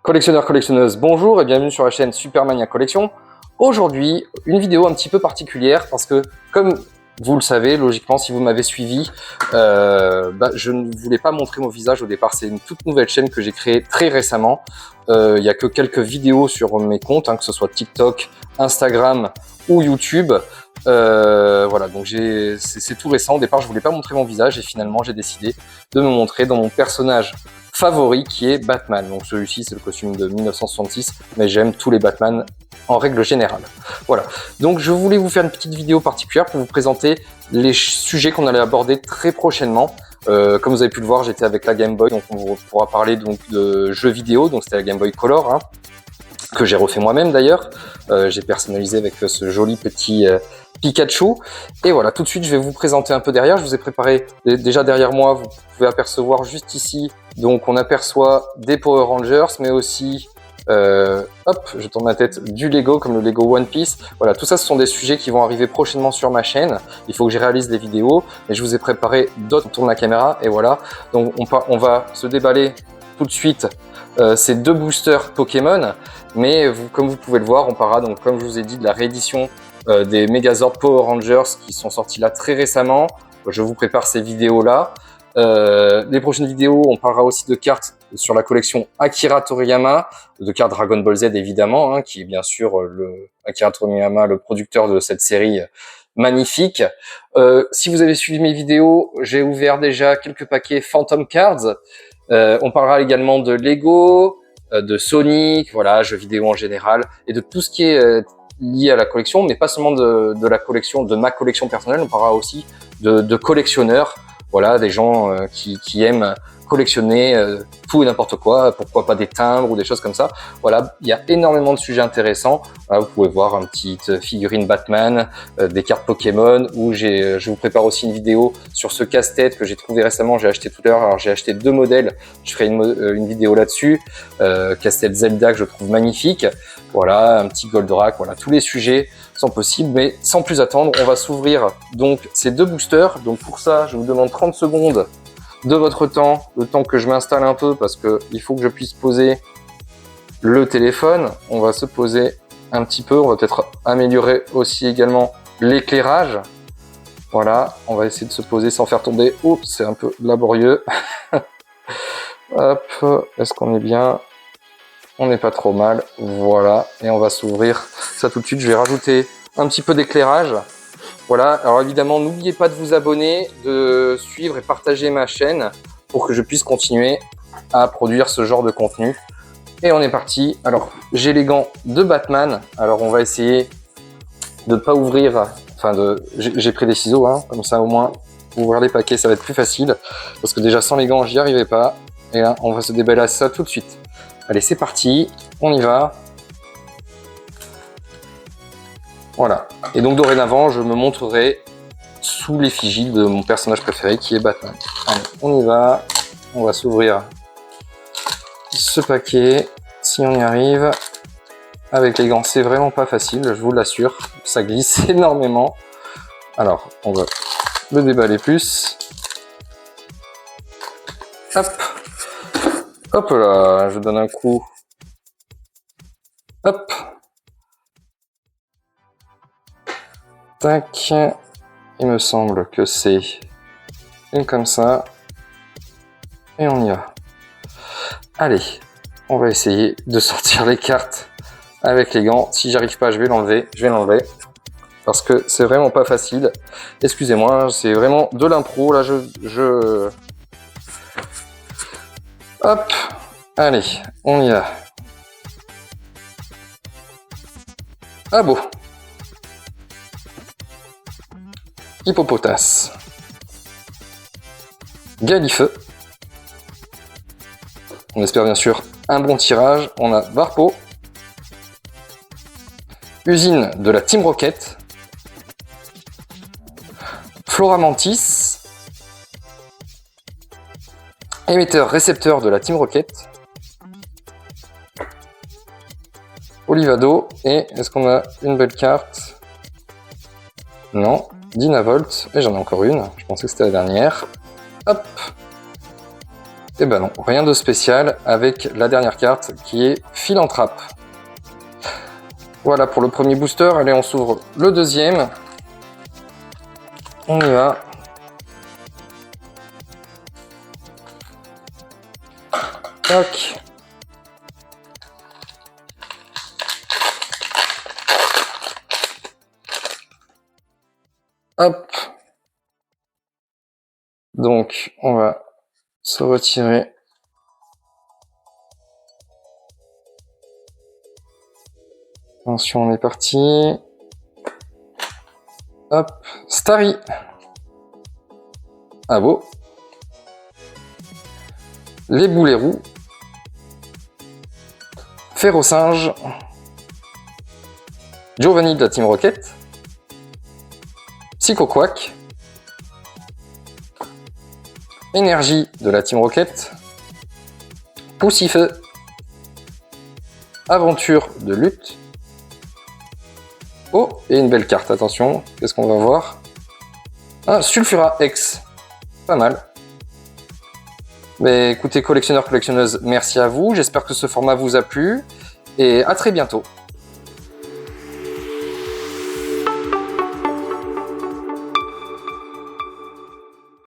Collectionneurs, collectionneuses, bonjour et bienvenue sur la chaîne Supermania Collection. Aujourd'hui, une vidéo un petit peu particulière parce que, comme vous le savez, logiquement, si vous m'avez suivi, je ne voulais pas montrer mon visage au départ. C'est une toute nouvelle chaîne que j'ai créée très récemment. Il n'y a que quelques vidéos sur mes comptes, que ce soit TikTok, Instagram ou YouTube. Voilà, donc c'est tout récent. Au départ, je voulais pas montrer mon visage et finalement, j'ai décidé de me montrer dans mon personnage favori qui est Batman. Donc celui-ci, c'est le costume de 1966, mais j'aime tous les Batman en règle générale. Voilà, donc je voulais vous faire une petite vidéo particulière pour vous présenter les sujets qu'on allait aborder très prochainement. Comme vous avez pu le voir, j'étais avec la Game Boy, donc on pourra parler donc de jeux vidéo, donc c'était la Game Boy Color, que j'ai refait moi-même d'ailleurs. J'ai personnalisé avec ce joli petit Pikachu. Et voilà, tout de suite, je vais vous présenter un peu derrière. Je vous ai préparé, déjà derrière moi, vous pouvez apercevoir juste ici, donc on aperçoit des Power Rangers, mais aussi, je tourne ma tête, du Lego, comme le Lego One Piece. Voilà, tout ça, ce sont des sujets qui vont arriver prochainement sur ma chaîne. Il faut que je réalise des vidéos, mais je vous ai préparé d'autres. On tourne la caméra, et voilà. Donc on va se déballer tout de suite ces deux boosters Pokémon. Mais comme vous pouvez le voir, on parlera, donc, comme je vous ai dit, de la réédition des Megazord Power Rangers qui sont sortis là très récemment. Je vous prépare ces vidéos-là. Les prochaines vidéos, on parlera aussi de cartes sur la collection Akira Toriyama, de cartes Dragon Ball Z évidemment, qui est bien sûr Akira Toriyama, le producteur de cette série magnifique. Si vous avez suivi mes vidéos, j'ai ouvert déjà quelques paquets Phantom Cards. On parlera également de Lego, de Sonic, voilà, jeux vidéo en général, et de tout ce qui est lié à la collection, mais pas seulement de la collection, de ma collection personnelle. On parlera aussi de collectionneurs, voilà, des gens qui aiment collectionner tout et n'importe quoi, pourquoi pas des timbres ou des choses comme ça. Voilà, il y a énormément de sujets intéressants. Voilà, vous pouvez voir une petite figurine Batman, des cartes Pokémon, où je vous prépare aussi une vidéo sur ce casse-tête que j'ai trouvé récemment, j'ai acheté tout à l'heure. Alors j'ai acheté deux modèles, je ferai une vidéo là-dessus. Casse-tête Zelda que je trouve magnifique. Voilà, un petit Goldorak, voilà, tous les sujets sont possibles, mais sans plus attendre, on va s'ouvrir donc ces deux boosters. Donc pour ça, je vous demande 30 secondes de votre temps, le temps que je m'installe un peu, parce que il faut que je puisse poser le téléphone. On va se poser un petit peu, on va peut-être améliorer aussi également l'éclairage. Voilà, on va essayer de se poser sans faire tomber. Oups, c'est un peu laborieux. Hop, est-ce qu'on est bien? On n'est pas trop mal, voilà, et on va s'ouvrir ça tout de suite. Je vais rajouter un petit peu d'éclairage. Voilà, alors évidemment, n'oubliez pas de vous abonner, de suivre et partager ma chaîne pour que je puisse continuer à produire ce genre de contenu. Et on est parti. Alors, j'ai les gants de Batman. Alors, on va essayer de ne pas ouvrir, j'ai pris des ciseaux, comme ça au moins, ouvrir les paquets, ça va être plus facile. Parce que déjà, sans les gants, j'y arrivais pas. Et là, on va se déballer ça tout de suite. Allez, c'est parti, on y va. Voilà. Et donc, dorénavant, je me montrerai sous l'effigie de mon personnage préféré, qui est Batman. Allez, on y va. On va s'ouvrir ce paquet, si on y arrive. Avec les gants, c'est vraiment pas facile, je vous l'assure. Ça glisse énormément. Alors, on va le déballer plus. Hop. Hop là, je donne un coup. Hop. Tac. Il me semble que c'est une comme ça. Et on y va. Allez, on va essayer de sortir les cartes avec les gants. Si j'arrive pas, je vais l'enlever. Parce que c'est vraiment pas facile. Excusez-moi, c'est vraiment de l'impro. Là, Hop, allez, on y va. Ah bon. Hippopotas. Galifeu. On espère bien sûr un bon tirage. On a Varpo. Usine de la Team Rocket. Floramantis. Émetteur récepteur de la Team Rocket. Olivado. Et est-ce qu'on a une belle carte? Non. Dynavolt. Et j'en ai encore une. Je pensais que c'était la dernière. Hop. Et ben non, rien de spécial avec la dernière carte qui est Philanthrape. Voilà pour le premier booster. Allez, on s'ouvre le deuxième. On y va. Tac. Hop. Donc, on va se retirer. Attention, on est parti. Hop. Starry. Ah beau. Les boulets roux. Ferrosinge. Giovanni de la Team Rocket. Psycho Quack. Énergie de la Team Rocket. Poussifeu. Aventure de lutte. Oh, et une belle carte, attention, qu'est-ce qu'on va voir? Ah, Sulfura X. Pas mal. Mais écoutez, collectionneurs, collectionneuses, merci à vous. J'espère que ce format vous a plu. Et à très bientôt.